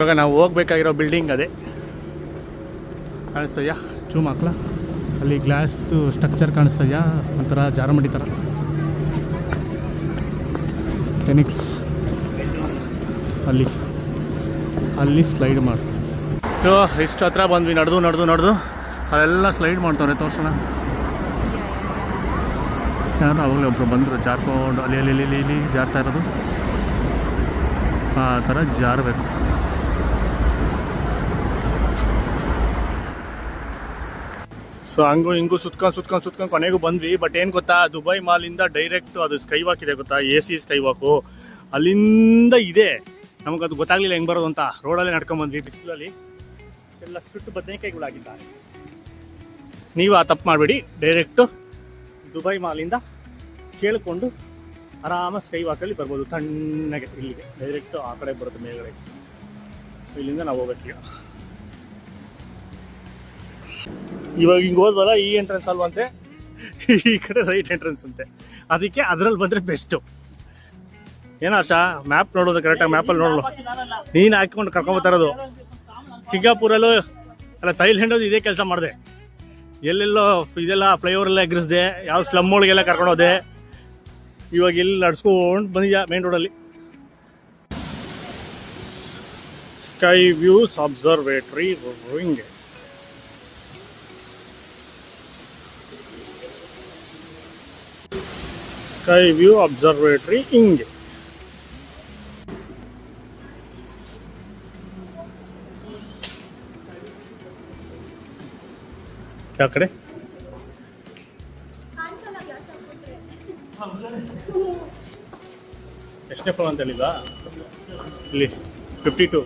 ಇವಾಗ ನಾವು ಹೋಗ್ಬೇಕಾಗಿರೋ ಬಿಲ್ಡಿಂಗ್ ಅದೇ ಕಾಣಿಸ್ತಯ್ಯ. ಜೂಮ್ ಹಾಕ್ಲಾ, ಅಲ್ಲಿ ಗ್ಲಾಸ್ದು ಸ್ಟ್ರಕ್ಚರ್ ಕಾಣಿಸ್ತಯ್ಯ, ಒಂಥರ ಜಾರಮಂಡಿ ಥರ. ಟೆನಿಕ್ಸ್ ಅಲ್ಲಿ ಸ್ಲೈಡ್ ಮಾಡ್ತೀವಿ. ಸೊ ಇಷ್ಟು ಹತ್ರ ಬಂದ್ವಿ, ನಡೆದು ಅಲ್ಲೆಲ್ಲ ಸ್ಲೈಡ್ ಮಾಡ್ತವ್ರೆ. ತೋರ್ಸೋಣ. ಯಾರು ಅವಾಗಲೇ ಒಬ್ಬರು ಬಂದರು ಜಾರ್ಕೊಂಡು ಅಲ್ಲಿ ಜಾರ್ತಾ ಇರೋದು. ಆ ಥರ ಜಾರಬೇಕು. ಸೊ ಹಂಗೂ ಹಿಂಗೂ ಸುತ್ಕೊಂಡು ಕೊನೆಗೂ ಬಂದ್ವಿ. ಬಟ್ ಏನು ಗೊತ್ತಾ, ದುಬೈ ಮಾಲಿಂದ ಡೈರೆಕ್ಟ್ ಅದು ಸ್ಕೈ ವಾಕ್ ಇದೆ ಗೊತ್ತಾ, AC ಸ್ಕೈ ವಾಕು ಅಲ್ಲಿಂದ ಇದೆ. ನಮಗದು ಗೊತ್ತಾಗಲಿಲ್ಲ ಹೆಂಗೆ ಬರೋದು ಅಂತ. ರೋಡಲ್ಲೇ ನಡ್ಕೊಂಬಂದ್ವಿ ಬಿಸಿಲಲ್ಲಿ. ಎಲ್ಲ ಸುಟ್ಟು ಬದನೆಕಾಯಿಗಳಾಗಿದ್ದಾರೆ. ನೀವು ಆ ತಪ್ಪು ಮಾಡಬೇಡಿ. ಡೈರೆಕ್ಟು ದುಬೈ ಮಾಲಿಂದ ಕೇಳಿಕೊಂಡು ಆರಾಮ ಸ್ಕೈ ವಾಕಲ್ಲಿ ಬರ್ಬೋದು. ತಣ್ಣಗೆ ಇಲ್ಲಿಗೆ ಡೈರೆಕ್ಟು ಆ ಕಡೆ ಬರುತ್ತೆ ಮೇಲ್ಗಡೆ. ಇಲ್ಲಿಂದ ನಾವು ಹೋಗ್ಬೇಕೀಗ. ಇವಾಗ ಹಿಂಗೆ ಹೋದ್ವಲ್ಲ, ಈ ಎಂಟ್ರೆನ್ಸ್ ಅಲ್ವಂತೆ, ಈ ಕಡೆ ರೈಟ್ ಎಂಟ್ರೆನ್ಸ್ ಅಂತೆ. ಅದಕ್ಕೆ ಅದರಲ್ಲಿ ಬಂದರೆ ಬೆಸ್ಟು. ಏನೋ ಮ್ಯಾಪ್ ನೋಡೋದು ಕರೆಕ್ಟಾಗಿ ಮ್ಯಾಪಲ್ಲಿ ನೋಡೋದು. ನೀನು ಹಾಕ್ಕೊಂಡು ಕರ್ಕೊಂಬತ್ತಿರೋದು ಸಿಂಗಾಪುರಲ್ಲೂ ಅಲ್ಲ, ಥೈಲ್ಯಾಂಡಲ್ಲಿ ಇದೇ ಕೆಲಸ ಮಾಡಿದೆ. ಎಲ್ಲೆಲ್ಲೋ ಇದೆಲ್ಲ ಫ್ಲೈಓವರೆಲ್ಲ ಎಗ್ರಿಸ್ದೆ, ಯಾವ ಸ್ಲಮ್ ಒಳಗೆಲ್ಲ ಕರ್ಕೊಂಡೋದೆ. ಇವಾಗ ಇಲ್ಲಿ ನಡ್ಸ್ಕೊಂಡು ಬಂದಿದ್ಯಾ ಮೇನ್ ರೋಡಲ್ಲಿ. ಸ್ಕೈ ವ್ಯೂಸ್ ಅಬ್ಸರ್ವೇಟ್ರಿ ಹಿಂಗೆ. ಸ್ಕೈ ವ್ಯೂ ಅಬ್ಸರ್ವೇಟ್ರಿ ಹಿಂಗೆ. ಯಾವ ಕಡೆ ಎಷ್ಟನೇ ಫ್ಲೋರ್ ಅಂತ ಹೇಳಿಲ್ವಾ? ಇಲ್ಲಿ 52.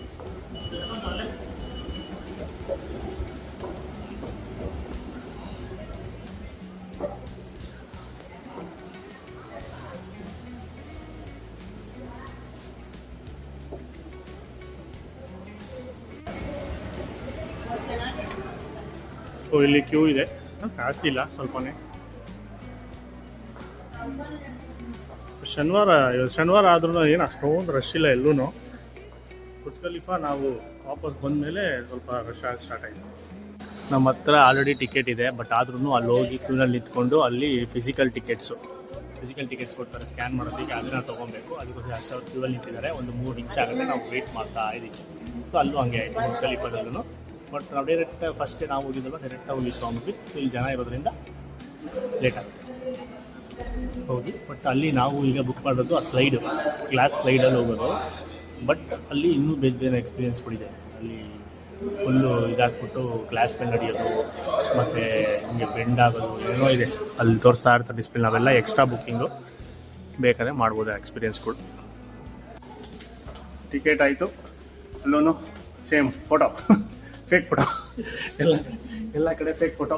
ಸೊ ಇಲ್ಲಿ ಕ್ಯೂ ಇದೆ, ಜಾಸ್ತಿ ಇಲ್ಲ, ಸ್ವಲ್ಪನೇ. ಶನಿವಾರ ಆದ್ರೂ ಏನು ಅಷ್ಟೊಂದು ರಶ್ ಇಲ್ಲ ಎಲ್ಲೂ. ಬುರ್ಜ್ ಖಲೀಫಾ ನಾವು ವಾಪಸ್ ಬಂದಮೇಲೆ ಸ್ವಲ್ಪ ರಶ್ ಆಗಿ ಸ್ಟಾರ್ಟ್ ಆಯಿತು. ನಮ್ಮ ಹತ್ರ ಆಲ್ರೆಡಿ ಟಿಕೆಟ್ ಇದೆ. ಬಟ್ ಆದ್ರೂ ಅಲ್ಲಿ ಹೋಗಿ ಕ್ಯೂನಲ್ಲಿ ನಿಂತ್ಕೊಂಡು ಅಲ್ಲಿ ಫಿಸಿಕಲ್ ಟಿಕೆಟ್ಸ್ ಕೊಡ್ತಾರೆ, ಸ್ಕ್ಯಾನ್ ಮಾಡೋದಕ್ಕೆ. ಅದನ್ನ ತೊಗೊಬೇಕು. ಅದಕ್ಕೋಸ್ಕರ 10,000 ಕ್ಯೂವಲ್ಲಿ ನಿಂತಿದ್ದಾರೆ. ಒಂದು 3 ನಿಮಿಷ ಆಗುತ್ತೆ, ನಾವು ವೆಯ್ಟ್ ಮಾಡ್ತಾ ಇದ್ದೀವಿ. ಸೊ ಅಲ್ಲೂ ಹಂಗೆ ಆಯಿತು ಬುರ್ಜ್ ಖಲೀಫಾದಲ್ಲೂ. ಬಟ್ ನಾವು ಫಸ್ಟೇ ನಾವು ಹೋಗಿದ್ದಲ್ಲ, ಡೈರೆಕ್ಟಾಗಿ ಹೋಗಿ ತೊಗೊಂಡ್ಬಿಟ್ವಿ. ಸೊ ಇಲ್ಲಿ ಜನ ಇರೋದ್ರಿಂದ ಲೇಟ್ ಆಗುತ್ತೆ ಹೋಗಿ. ಬಟ್ ಅಲ್ಲಿ ನಾವು ಈಗ ಬುಕ್ ಮಾಡೋದು ಆ ಸ್ಲೈಡು, ಗ್ಲಾಸ್ ಸ್ಲೈಡಲ್ಲಿ ಹೋಗೋದು. ಬಟ್ ಅಲ್ಲಿ ಇನ್ನೂ ಬೇರೆ ಎಕ್ಸ್ಪೀರಿಯೆನ್ಸ್ಗಳಿದೆ. ಅಲ್ಲಿ ಫುಲ್ಲು ಇದಾಗ್ಬಿಟ್ಟು ಗ್ಲಾಸ್ ಮೇಲೆ ನಡೆಯೋದು, ಮತ್ತು ಹಿಂಗೆ ಬೆಂಡ್ ಆಗೋದು ಏನೋ ಇದೆ ಅಲ್ಲಿ ತೋರಿಸ್ತಾ ಇರ್ತಾರೆ ಡಿಸ್ಪ್ಲೇ. ನಾವೆಲ್ಲ ಎಕ್ಸ್ಟ್ರಾ ಬುಕ್ಕಿಂಗು ಬೇಕಾದ್ರೆ ಮಾಡ್ಬೋದು ಆ ಎಕ್ಸ್ಪೀರಿಯೆನ್ಸ್ಗಳು. ಟಿಕೆಟ್ ಆಯಿತು. ಅಲ್ಲೂ ಸೇಮ್ ಫೋಟೋ, ಫೇಕ್ ಫೋಟೋ, ಎಲ್ಲ ಕಡೆ ಫೇಕ್ ಫೋಟೋ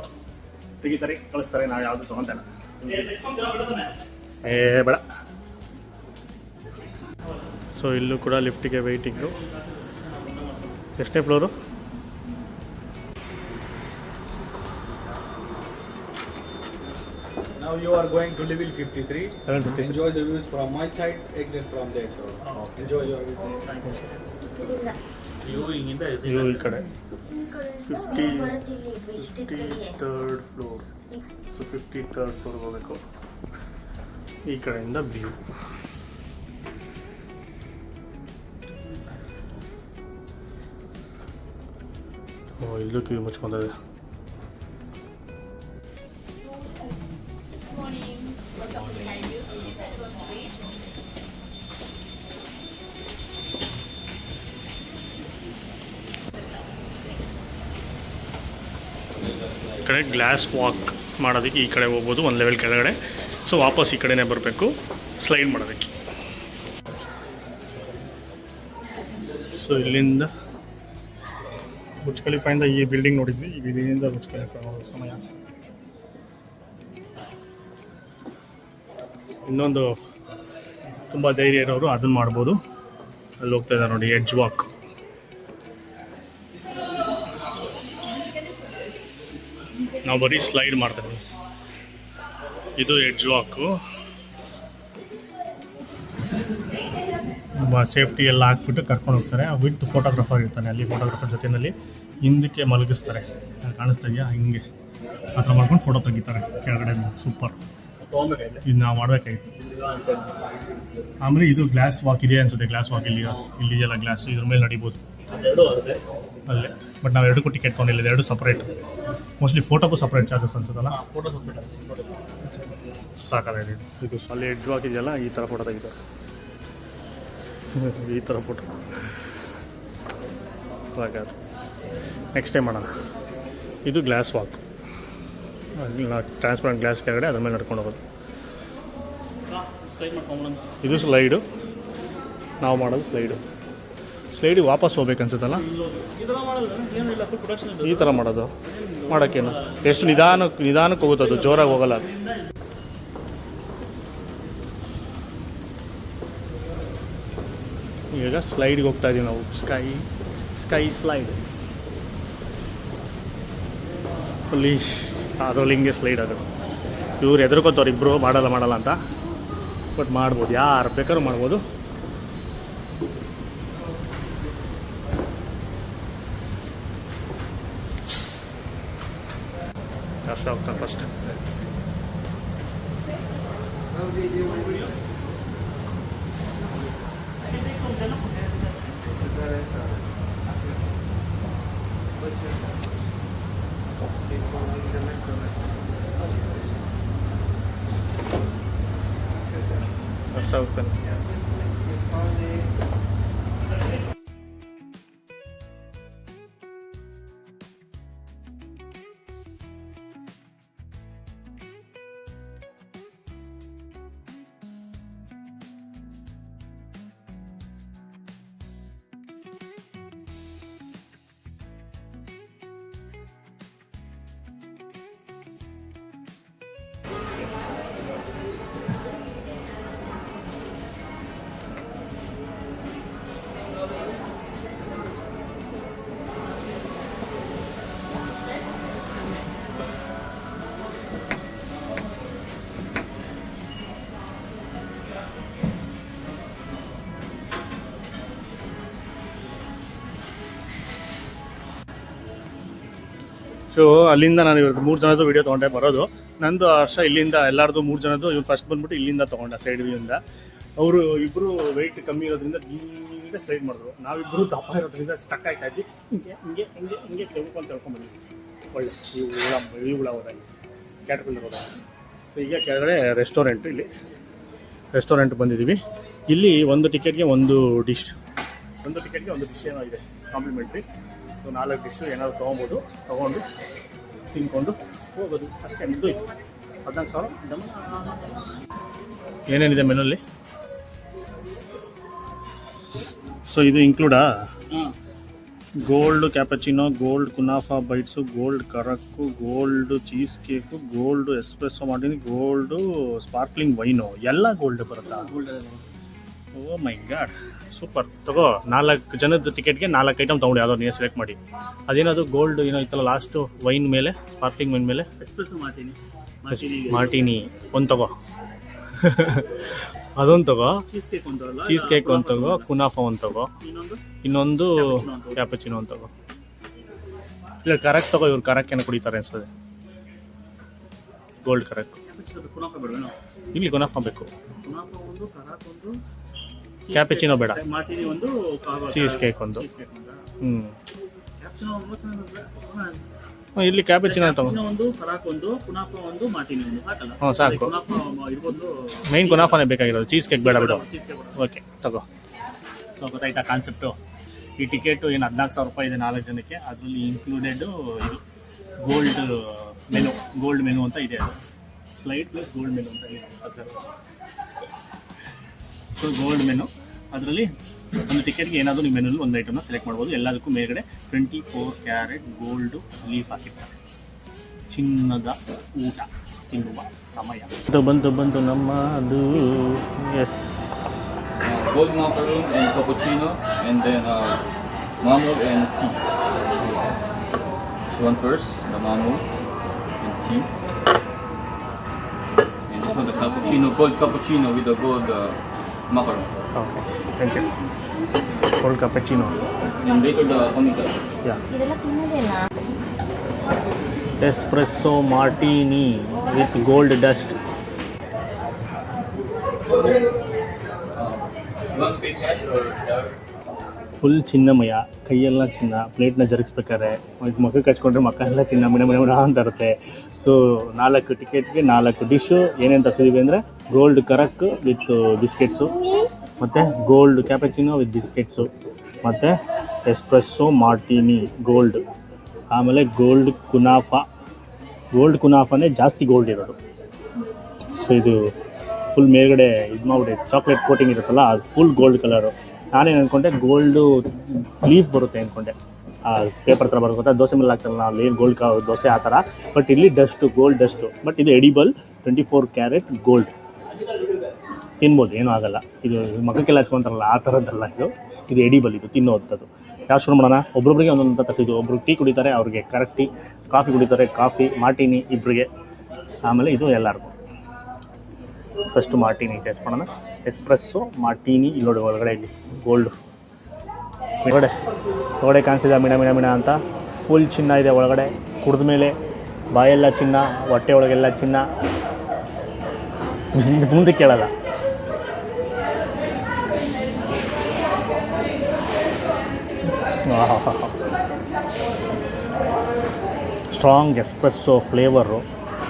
ತೆಗಿತಾರೆ, ಕಳಿಸ್ತಾರೆ. ನಾವು ಯಾವುದು ತೊಗೊತಾನೆ ಬೇಡ. ಸೊ ಇಲ್ಲೂ ಕೂಡ ಲಿಫ್ಟಿಗೆ ವೆಯ್ಟಿಂಗು. ಎಷ್ಟನೇ floor? Now you are going to level 53. Enjoy the views from my side, exit from there. Okay. Enjoy your visit. ಇವು ಈ ಕಡೆ 53rd ಫ್ಲೋರ್. ಸೊ 53rd ಫ್ಲೋರ್ಗೆ ಹೋಗಬೇಕು. ಈ ಕಡೆಯಿಂದ ವ್ಯೂ. ಇಲ್ಲೂ ಕ್ಯೂ ಮುಚ್ಕೊಂಡಿದೆ. ಈ ಕಡೆ ಗ್ಲಾಸ್ ವಾಕ್ ಮಾಡೋದಕ್ಕೆ ಈ ಕಡೆ ಹೋಗ್ಬೋದು, ಒಂದು ಲೆವೆಲ್ ಕೆಳಗಡೆ. ಸೊ ವಾಪಸ್ ಈ ಕಡೆನೇ ಬರಬೇಕು ಸ್ಲೈಡ್ ಮಾಡೋದಕ್ಕೆ. ಸೊ ಇಲ್ಲಿಂದ ಬುರ್ಜ್ ಖಲೀಫಾಯಿಂದ ಈ ಬಿಲ್ಡಿಂಗ್ ನೋಡಿದ್ವಿ. ಈ ಬಿಲ್ಡಿಂಗಿಂದ ಬುರ್ಜ್ ಖಲೀಫಾ ನೋಡೋ ಸಮಯ. ಇನ್ನೊಂದು ತುಂಬ ಧೈರ್ಯ ಇರೋರು ಅದನ್ನು ಮಾಡ್ಬೋದು. ಅಲ್ಲಿ ಹೋಗ್ತಾ ಇದ್ದಾರೆ ನೋಡಿ, ಎಡ್ಜ್ ವಾಕ್. ನಾವು ಬರೀ ಸ್ಲೈಡ್ ಮಾಡ್ತೀವಿ. ಇದು ಎಡ್ಜ್ ವಾಕು. ಸೇಫ್ಟಿ ಎಲ್ಲ ಹಾಕ್ಬಿಟ್ಟು ಕರ್ಕೊಂಡು ಹೋಗ್ತಾರೆ. ವಿತ್ ಫೋಟೋಗ್ರಾಫರ್ ಇರ್ತಾನೆ ಅಲ್ಲಿ, ಫೋಟೋಗ್ರಾಫರ್ ಜೊತೆಯಲ್ಲಿ ಹಿಂದಕ್ಕೆ ಮಲಗಿಸ್ತಾರೆ. ಕಾಣಿಸ್ತಾ ಇದೆಯಾ? ಹಿಂಗೆ ಆ ಥರ ಮಾಡ್ಕೊಂಡು ಫೋಟೋ ತೆಗಿತಾರೆ ಕೆಳಗಡೆ. ಸೂಪರ್, ಇದು ನಾವು ಮಾಡಬೇಕಾಗಿತ್ತು. ಆಮೇಲೆ ಇದು ಗ್ಲಾಸ್ ವಾಕ್ ಇದೆ ಅನ್ಸುತ್ತೆ. ಗ್ಲಾಸ್ ವಾಕ್ ಇಲ್ಲಿದೆಯಲ್ಲ ಗ್ಲಾಸ್, ಇದ್ರ ಮೇಲೆ ನಡಿಬೋದು ಅಲ್ಲೇ. ಬಟ್ ನಾವು ಎರಡಕ್ಕೂ ಟಿಕೆಟ್ ತೊಗೊಂಡಿಲ್ಲ, ಎರಡು ಸಪ್ರೇಟ್. ಮೋಸ್ಟ್ಲಿ ಫೋಟೋಗೂ ಸಪ್ರೇಟ್ ಚಾರ್ಜಸ್ ಅನ್ಸುತ್ತಲ್ಲ. ಫೋಟೋ ಸಪ್ರೇಟ್ ಸಾಕಾಗಿದೆ ಇದು. ಅಲ್ಲಿ ಎಡ್ಜ್ ವಾಕ್ ಇದೆಯಲ್ಲ, ಈ ಥರ ಫೋಟೋ ತೆಗಿತಾರೆ. ಈ ಥರ ಫೋಟೋ ಸಾಕಾದ. ನೆಕ್ಸ್ಟ್ ಟೈಮ್ ಮಾಡೋಣ. ಇದು ಗ್ಲಾಸ್ ವಾಕ್, ಟ್ರಾನ್ಸ್ಪರೆಂಟ್ ಗ್ಲಾಸ್ ಕೆಳಗಡೆ ಅದ್ರ ಮೇಲೆ ನಡ್ಕೊಂಡು ಹೋಗೋದು. ಇದು ಸ್ಲೈಡು, ನಾವು ಮಾಡೋದು ಸ್ಲೈಡು ವಾಪಸ್ ಹೋಗ್ಬೇಕು ಅನ್ಸುತ್ತಲ್ಲ. ಈ ಥರ ಮಾಡೋದು ಮಾಡೋಕ್ಕೇನು, ಎಷ್ಟು ನಿಧಾನಕ್ಕೆ ಹೋಗುತ್ತದು, ಜೋರಾಗಿ ಹೋಗಲ್ಲ. ಈಗ ಸ್ಲೈಡ್ಗೆ ಹೋಗ್ತಾ ಇದೀವಿ ನಾವು. ಸ್ಕೈ ಸ್ಲೈಡ್ ಫುಲ್ಲಿ ಅದರಲ್ಲಿ ಹಿಂಗೆ ಸ್ಲೈಡ್ ಆಗೋದು. ಇವ್ರು ಎದುರ್ಕೋತವ್ರು ಇಬ್ಬರು ಮಾಡಲ್ಲ ಅಂತ. ಬಟ್ ಮಾಡ್ಬೋದು, ಯಾರು ಬೇಕಾದ್ರೂ ಮಾಡ್ಬೋದು. ಕಷ್ಟ ಆಗ್ತಾನೆ ಫಸ್ಟ್. ಕಷ್ಟ ಆಗ್ತಾನೆ. ಸೊ ಅಲ್ಲಿಂದ ನಾನು ಇವ್ರದ್ದು 3 ಜನದ್ದು ವೀಡಿಯೋ ತೊಗೊಂಡೆ ಬರೋದು. ನಂದು ಅಷ್ಟ ಇಲ್ಲಿಂದ ಎಲ್ಲರದು 3 ಜನದ್ದು. ಇವ್ರು ಫಸ್ಟ್ ಬಂದ್ಬಿಟ್ಟು ಇಲ್ಲಿಂದ ತೊಗೊಂಡೆ, ಸೈಡ್ ವ್ಯೂಯಿಂದ. ಅವರು ಇಬ್ಬರು ವೆಯ್ಟ್ ಕಮ್ಮಿ ಇರೋದ್ರಿಂದ ಹಿಂಗೆ ಸ್ಲೈಡ್ ಮಾಡಿದ್ರು. ನಾವಿಬ್ಬರು ದಪ್ಪ ಇರೋದ್ರಿಂದ ಸ್ಟಕ್ ಆಯ್ತಾ ಇದ್ವಿ. ಹಿಂಗೆ ತಿಳ್ಕೊಂಡ್ಬಂದ್ವಿ. ಒಳ್ಳೆ ಈ ಹುಳ ಹೋದಾಗಿ ಕ್ಯಾಟರ್ಪಿಲ್ಲರ್ ಹೋದಾಗ. ಈಗ ಕೆಳಗಡೆ ರೆಸ್ಟೋರೆಂಟ್, ಇಲ್ಲಿ ರೆಸ್ಟೋರೆಂಟ್ ಬಂದಿದ್ದೀವಿ. ಇಲ್ಲಿ ಒಂದು ಟಿಕೆಟ್ಗೆ ಒಂದು ಡಿಶ್ ಏನೋ ಇದೆ ಕಾಂಪ್ಲಿಮೆಂಟ್ರಿ. ಸೊ 4 ಡಿಶ್ಶು ಏನಾದರೂ ತೊಗೊಂಡು ತಿನ್ಕೊಂಡು ಹೋಗೋದು ಅಷ್ಟೇ. ಮುಗಿದೋಯ್ತು. 14,000. ಏನೇನಿದೆ ಮೆನುಲ್ಲಿ? ಸೊ ಇದು ಇನ್ಕ್ಲೂಡಾ? ಗೋಲ್ಡ್ ಕ್ಯಾಪಚಿನೋ, ಗೋಲ್ಡ್ ಕುನಾಫಾ ಬೈಟ್ಸು, ಗೋಲ್ಡ್ ಕರಕ್ಕು, gold cheese cake, gold espresso martini, gold sparkling wine, ಎಲ್ಲ ಗೋಲ್ಡ್ ಬರುತ್ತಾ? Oh my god, super. ತಗೋ, 4 ಜನದ ಟಿಕೆಟ್ಗೆ 4 ಐಟಮ್ ತೊಗೊಂಡು ಯಾವುದೋ ನೀನು ಸೆಲೆಕ್ಟ್ ಮಾಡಿ. ಅದೇನದು ಗೋಲ್ಡ್ ಏನೋ ಇತ್ತಲ್ಲ ಲಾಸ್ಟು, ವೈನ್ ಮೇಲೆ, ಸ್ಪಾರ್ಕ್ಲಿಂಗ್ ವೈನ್ ಮೇಲೆ ಎಸ್ಪ್ರೆಸ್ಸೋ ಮಾರ್ಟಿನಿ ಒಂದು ತಗೋ. ಅದೊಂದು ತಗೋ. ಚೀಸ್ ಕೇಕ್ ಒಂದು ತಗೋ, ಕುನಾಫಾ ಒಂದು ತಗೋ, ಇನ್ನೊಂದು ಕ್ಯಾಪಚಿನೋ ಒಂದು ತಗೋ. ಇಲ್ಲ ಕರಕ್ ತಗೋ, ಇವ್ರು ಕರಕ್ ಏನೋ ಕುಡಿತಾರೆ ಅನ್ಸ್ತದೆ. ಗೋಲ್ಡ್ ಕರಕ್. ಇಲ್ಲಿ ಕುನಾಫಾ ಬೇಕು, ಕ್ಯಾಪಚಿನೋ ಬೇಡ, ಚೀಸ್ ಕೇಕ್ ಒಂದು. ಇಲ್ಲಿ ಕ್ಯಾಪಚಿನೋ ತಗೋ. ಹ್ಞೂ ಸಾಕು. ಮೈನ್ ಕುನಾಫಾನೇ ಬೇಕಾಗಿರೋದು, ಚೀಸ್ ಕೇಕ್ ಬೇಡ ಬಿಡು. ಓಕೆ ತಗೋ. ಸೊ ಗೊತ್ತಾಯ್ತಾ ಕಾನ್ಸೆಪ್ಟು? ಈ ಟಿಕೆಟು ಏನು 14,000 ರೂಪಾಯಿ ಇದೆ 4 ಜನಕ್ಕೆ. ಅದರಲ್ಲಿ ಇನ್ಕ್ಲೂಡೆಡು ಇದು ಗೋಲ್ಡ್ ಮೆನು ಅಂತ ಇದೆ. ಅದು ಸ್ಲೈಡ್ ಪ್ಲಸ್ ಗೋಲ್ಡ್ ಮೆನು ಅಂತ ಇದೆ. ಸೊ ಗೋಲ್ಡ್ ಮೆನು ಅದರಲ್ಲಿ ಒಂದು ಟಿಕೆಟ್ಗೆ ಏನಾದರೂ ನೀವು ಮೆನುಲ್ಲಿ ಒಂದು ಐಟಮ್ನ ಸೆಲೆಕ್ಟ್ ಮಾಡ್ಬೋದು. ಎಲ್ಲದಕ್ಕೂ ಮೇಲ್ಗಡೆ 24 ಕ್ಯಾರೆಟ್ ಗೋಲ್ಡು ಲೀಫ್ ಹಾಕಿರ್ತಾರೆ. ಚಿನ್ನದ ಊಟ ತಿನ್ನುವ ಸಮಯ ಬಂತು ನಮ್ಮ ಅದು. Yes, gold macaron and cappuccino, and then mamul and tea. This one first, the mamul and tea. And this one the cappuccino, gold cappuccino with the gold macaron. Okay thank you. Cold cappuccino. And dito the comida. Yeah. ಇದೆಲ್ಲ ತಿನ್ನೋದೇನಾ? Espresso martini with gold dust. One big head or full ಚಿನ್ನಮಯ, ಕೈಯೆಲ್ಲ ಚಿನ್ನ, ಪ್ಲೇಟ್ನ ಜರುಗಿಸ್ಬೇಕಾದ್ರೆ ಮಕ್ಕಕ್ಕೆ ಹಚ್ಕೊಂಡ್ರೆ ಮಕ್ಕ ಎಲ್ಲ ಚಿನ್ನ ಮಿಣ ಮಿಣ ಮಿಣ ಅಂತ ಇರುತ್ತೆ. ಸೊ 4 ಟಿಕೆಟ್ಗೆ 4 ಡಿಶ್ಶು ಏನೇನು ತರಿಸಿದ್ವಿ ಅಂದರೆ ಗೋಲ್ಡ್ ಕರಕ್ ವಿತ್ ಬಿಸ್ಕೆಟ್ಸು, ಮತ್ತು ಗೋಲ್ಡ್ ಕ್ಯಾಪಚಿನೋ ವಿತ್ ಬಿಸ್ಕೆಟ್ಸು, ಮತ್ತು ಎಸ್ಪ್ರೆಸ್ಸೋ ಮಾರ್ಟಿನಿ ಗೋಲ್ಡ್, ಆಮೇಲೆ ಗೋಲ್ಡ್ ಕುನಾಫಾನೇ ಜಾಸ್ತಿ ಗೋಲ್ಡ್ ಇರೋದು. ಸೊ ಇದು ಫುಲ್ ಮೇಲ್ಗಡೆ ಇದು ಮಾಡ್ಬಿಟ್ಟು ಚಾಕ್ಲೇಟ್ ಕೋಟಿಂಗ್ ಇರುತ್ತಲ್ಲ, ಅದು ಫುಲ್ ಗೋಲ್ಡ್ ಕಲರು. ನಾನೇನು ಅಂದ್ಕೊಂಡೆ ಗೋಲ್ಡು ಲೀಫ್ ಬರುತ್ತೆ ಅಂದ್ಕೊಂಡೆ, ಆ ಪೇಪರ್ ಥರ ಬರುತ್ತೆ, ದೋಸೆ ಮೇಲೆ ಹಾಕ್ತಾರಲ್ಲ ಅಲ್ಲಿ ಏನು ಗೋಲ್ಡ್ ದೋಸೆ ಆ ಥರ. ಬಟ್ ಇಲ್ಲಿ ಡಸ್ಟು, ಗೋಲ್ಡ್ ಡಸ್ಟು. ಬಟ್ ಇದು ಎಡಿಬಲ್ 24 ಕ್ಯಾರೆಟ್ ಗೋಲ್ಡ್, ತಿನ್ಬೋದು, ಏನೂ ಆಗೋಲ್ಲ. ಇದು ಮಕ್ಕಕ್ಕೆಲ್ಲ ಹಚ್ಕೊಂತಾರಲ್ಲ ಆ ಥರದ್ದಲ್ಲ, ಇದು ಎಡಿಬಲ್, ಇದು ತಿನ್ನೋವಂಥದ್ದು. ಯಾವ ಶುರು ಮಾಡೋಣ? ಒಬ್ಬೊಬ್ಬರಿಗೆ ಒಂದೊಂದು ತರಿಸಿದ್ದು. ಒಬ್ರು ಟೀ ಕುಡಿತಾರೆ, ಅವ್ರಿಗೆ ಕರೆಕ್ಟ್ ಟೀ, ಕಾಫಿ ಕುಡಿತಾರೆ ಕಾಫಿ, ಮಾರ್ಟಿನಿ ಇಬ್ಬರಿಗೆ, ಆಮೇಲೆ ಇದು ಎಲ್ಲರಿಗೂ. ಫಸ್ಟು ಮಾರ್ಟಿನಿ ಟೇಸ್ಟ್ ಮಾಡೋಣ. Espresso Martini. ಇಲ್ಲಿ ನೋಡಿ ಒಳಗಡೆ, ಇಲ್ಲಿ ಗೋಲ್ಡು ಒಳಗಡೆ ಕಾಣಿಸಿದೆ ಮಿಣ ಮಿಣ ಮಿಣ ಅಂತ. ಫುಲ್ ಚಿನ್ನ ಇದೆ ಒಳಗಡೆ. ಕುಡಿದ ಮೇಲೆ ಬಾಯೆಲ್ಲ ಚಿನ್ನ, ಹೊಟ್ಟೆ ಒಳಗೆಲ್ಲ ಚಿನ್ನ, ಮುಂದೆ ಕೇಳಲ್ಲ. ಸ್ಟ್ರಾಂಗ್ ಎಸ್ಪ್ರೆಸ್ಸೋ ಫ್ಲೇವರು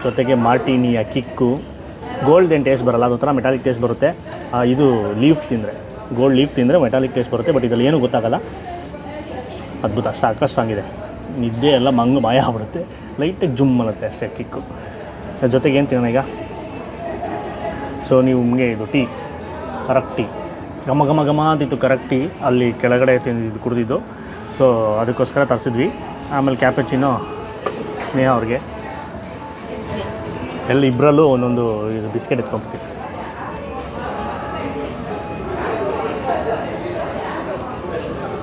ಜೊತೆಗೆ ಮಾರ್ಟಿನಿಯ ಕಿಕ್ಕು. ಗೋಲ್ಡ್ ಏನು ಟೇಸ್ಟ್ ಬರಲ್ಲ, ಅದೊಂಥರ ಮೆಟಾಲಿಕ್ ಟೇಸ್ಟ್ ಬರುತ್ತೆ. ಇದು ಲೀಫ್ ತಿಂದರೆ, ಗೋಲ್ಡ್ ಲೀಫ್ ತಿಂದರೆ ಮೆಟಾಲಿಕ್ ಟೇಸ್ಟ್ ಬರುತ್ತೆ. ಬಟ್ ಇದರಲ್ಲಿ ಏನೂ ಗೊತ್ತಾಗಲ್ಲ. ಅದ್ಭುತ, ಸಾಕಷ್ಟಾಗಿದೆ. ನಿದ್ದೆ ಎಲ್ಲ ಮಾಯ ಆಗ್ಬಿಡುತ್ತೆ, ಲೈಟಾಗಿ ಜುಮ್ ಅನ್ನತ್ತೆ ಅಷ್ಟೇ ಕಿಕ್ಕು. ಅದ್ರ ಜೊತೆಗೆ ಏನು ತಿನ್ನೋಣ ಈಗ? ಸೊ ನಿಮಗೆ ಇದು ಟೀ, ಕರೆಕ್ಟ್ ಟೀ, ಘಮ ಘಮ ಘಮ ಅಂತಿತ್ತು ಕರೆಕ್ಟ್ ಟೀ. ಅಲ್ಲಿ ಕೆಳಗಡೆ ತಿಂದಿದ್ದು ಕುಡಿದಿದ್ದು. ಸೊ ಅದಕ್ಕೋಸ್ಕರ ತರಿಸಿದ್ವಿ. ಆಮೇಲೆ ಕ್ಯಾಪಚಿನೋ ಸ್ನೇಹ ಅವ್ರಿಗೆ ಇಬ್ಬರಲ್ಲೂ ಒಂದೊಂದು ಇದು ಬಿಸ್ಕೆಟ್ ಎತ್ಕೊಂಡ್ಬಿಟ್ಟು.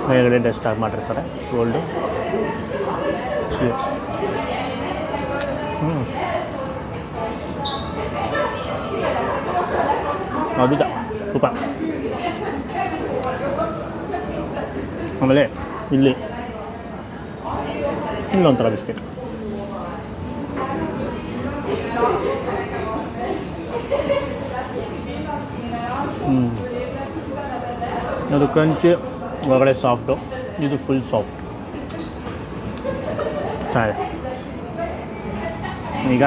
ಮೇಲ್ಗಡೆ ಡಸ್ಟ್ ಆಗಿ ಮಾಡಿರ್ತಾರೆ ಗೋಲ್ಡು. ಚೀರ್ಸ್. ಅದ್ಭುತ, ಸೂಪರ್. ಆಮೇಲೆ ಇಲ್ಲೊಂಥರ ಬಿಸ್ಕೆಟ್. ಅದು ಕ್ರಂಚಿ, ಒಳಗಡೆ ಸಾಫ್ಟು, ಇದು ಫುಲ್ ಸಾಫ್ಟ್. ಚೆನ್ನಾಗಿದೆ. ಈಗ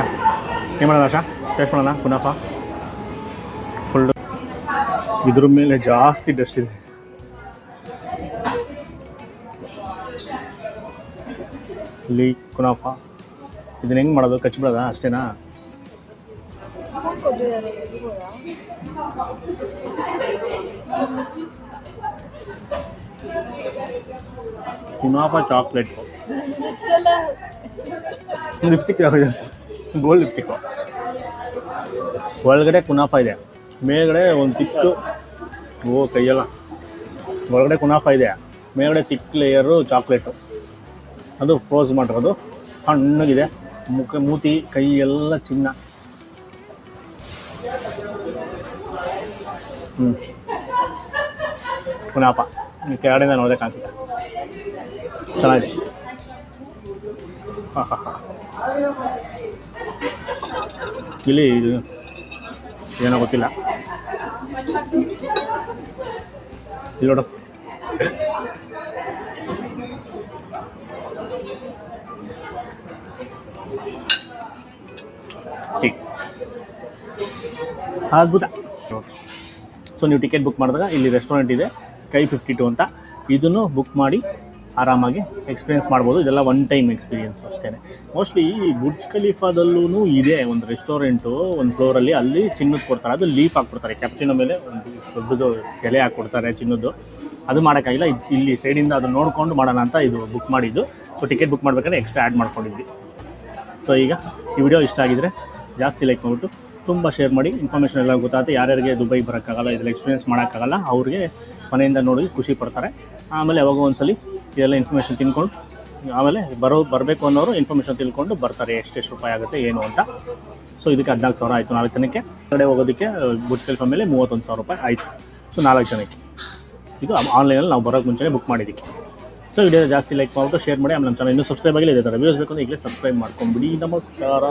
ಏನು ಮಾಡೋಣ ಆಶಾ? ಟೇಸ್ಟ್ ಮಾಡೋಣ ಕುನಾಫಾ. ಫುಲ್ಲು ಇದ್ರ ಮೇಲೆ ಜಾಸ್ತಿ ಡಸ್ಟ್ ಇದೆ. ಇಲ್ಲಿ ಕುನಾಫಾ ಇದನ್ನ ಹೆಂಗೆ ಮಾಡೋದು? ಕಚ್ಬಿಡೋದಾ ಅಷ್ಟೇನಾ? ಕುನಾಫಾ ಚಾಕ್ಲೇಟು, ಲಿಪ್ಸ್ಟಿಕ್, ಗೋಲ್ಡ್ ಲಿಪ್ಸ್ಟಿಕ್ಕು. ಒಳಗಡೆ ಕುನಾಫಾ ಇದೆ, ಮೇಲ್ಗಡೆ ಒಂದು ತಿಕ್ಕು, ಕೈಯೆಲ್ಲ ಒಳಗಡೆ ಕುನಾಫಾ ಇದೆ, ಮೇಲ್ಗಡೆ ತಿಕ್ ಲೇಯರು ಚಾಕ್ಲೇಟು. ಅದು ಫ್ರೋಸ್ ಮಾಡಿರೋದು, ಹಣ್ಣಗಿದೆ. ಮೂತಿ ಕೈ ಎಲ್ಲ ಚಿನ್ನ. ಕುನಾಫಾ ಕೆಳಗಡೆಯಿಂದ ನೋಡಿದೆ ಕಾಣಿಸುತ್ತೆ, ಚೆನ್ನಾಗಿದೆ. ಹಾಂ ಹಾಂ ಹಾಂ. ಇಲ್ಲಿ ಇದು ಏನೋ ಗೊತ್ತಿಲ್ಲ, ಇಲ್ಲಿ ನೋಡು. ಅದ್ಭುತ. ಓಕೆ, ಸೊ ನೀವು ಟಿಕೆಟ್ ಬುಕ್ ಮಾಡಿದಾಗ ಇಲ್ಲಿ ರೆಸ್ಟೋರೆಂಟ್ ಇದೆ ಸ್ಕೈ 52 ಅಂತ. ಇದನ್ನು ಬುಕ್ ಮಾಡಿ ಆರಾಮಾಗಿ ಎಕ್ಸ್ಪೀರಿಯೆನ್ಸ್ ಮಾಡ್ಬೋದು. ಇದೆಲ್ಲ ಒನ್ ಟೈಮ್ ಎಕ್ಸ್ಪೀರಿಯೆನ್ಸ್ ಅಷ್ಟೇ. ಮೋಸ್ಟ್ಲಿ ಬುರ್ಜ್ ಖಲೀಫಾದಲ್ಲೂ ಇದೆ ಒಂದು ರೆಸ್ಟೋರೆಂಟು, ಒಂದು ಫ್ಲೋರಲ್ಲಿ. ಅಲ್ಲಿ ಚಿನ್ನದ ಕೊಡ್ತಾರೆ, ಅದು ಲೀಫ್ ಹಾಕ್ಕೊಡ್ತಾರೆ. ಕ್ಯಾಪಚಿನೋ ಮೇಲೆ ಒಂದು ದೊಡ್ಡದು ಎಲೆ ಹಾಕ್ಕೊಡ್ತಾರೆ ಚಿನ್ನದ್ದು. ಅದು ಮಾಡೋಕ್ಕಾಗಿಲ್ಲ. ಇಲ್ಲಿ ಸೈಡಿಂದ ಅದು ನೋಡ್ಕೊಂಡು ಮಾಡೋಣ ಅಂತ ಇದು ಬುಕ್ ಮಾಡಿದ್ದು. ಸೊ ಟಿಕೆಟ್ ಬುಕ್ ಮಾಡ್ಬೇಕಾದ್ರೆ ಎಕ್ಸ್ಟ್ರಾ ಆ್ಯಡ್ ಮಾಡ್ಕೊಂಡಿದ್ವಿ. ಸೊ ಈಗ ಈ ವಿಡಿಯೋ ಇಷ್ಟ ಆಗಿದ್ರೆ ಜಾಸ್ತಿ ಲೈಕ್ ಮಾಡಿಬಿಟ್ಟು ತುಂಬ ಶೇರ್ ಮಾಡಿ. ಇನ್ಫಾರ್ಮೇಷನ್ ಎಲ್ಲ ಗೊತ್ತಾಗುತ್ತೆ. ಯಾರ್ಯಾರಿಗೆ ದುಬೈ ಬರೋಕ್ಕಾಗಲ್ಲ, ಇದೆಲ್ಲ ಎಕ್ಸ್ಪೀರಿಯೆನ್ಸ್ ಮಾಡೋಕ್ಕಾಗಲ್ಲ, ಅವ್ರಿಗೆ ಮನೆಯಿಂದ ನೋಡಿ ಖುಷಿ ಪಡ್ತಾರೆ. ಆಮೇಲೆ ಯಾವಾಗ ಒಂದ್ಸಲಿ ಇದೆಲ್ಲ ಇನ್ಫಾರ್ಮೇಷನ್ ತಿಳ್ಕೊಂಡು ಆಮೇಲೆ ಬರಬೇಕು ಅನ್ನೋರು ಇನ್ಫಾರ್ಮೇಷನ್ ತಿಳ್ಕೊಂಡು ಬರ್ತಾರೆ, ಎಷ್ಟೆಷ್ಟು ರೂಪಾಯಿ ಆಗುತ್ತೆ ಏನು ಅಂತ. ಸೊ ಇದಕ್ಕೆ 14,000 ಆಯಿತು 4 ಜನಕ್ಕೆ. ಹೊರಗಡೆ ಹೋಗೋದಕ್ಕೆ ಬುರ್ಜ್ ಖಲೀಫಾ ಮೇಲೆ 31,000 ರೂಪಾಯಿ ಆಯಿತು. ಸೊ 4 ಜನಕ್ಕೆ ಇದು ಆನ್ಲೈನಲ್ಲಿ ನಾವು ಬರೋಕ್ಕೆ ಮುಂಚೆನೇ ಬುಕ್ ಮಾಡಿದ್ದಕ್ಕೆ. ಸೊ ವಿಡಿಯೋ ಜಾಸ್ತಿ ಲೈಕ್ ಮಾಡ್ಬಿಟ್ಟು ಶೇರ್ ಮಾಡಿ. ಆಮೇಲೆ ನಮ್ಮ ಚಾನಲ್ ಇನ್ನೂ ಸಬ್ಸ್ಕ್ರೈಬ್ ಆಗಿಲ್ಲ, ಇದೇ ಥರ ವ್ಯೂಸ್ ಬೇಕು ಅಂದರೆ ಈಗಲೇ ಸಬ್ಸ್ಕ್ರೈಬ್ ಮಾಡ್ಕೊಂಬಿಡಿ. ನಮಸ್ಕಾರ.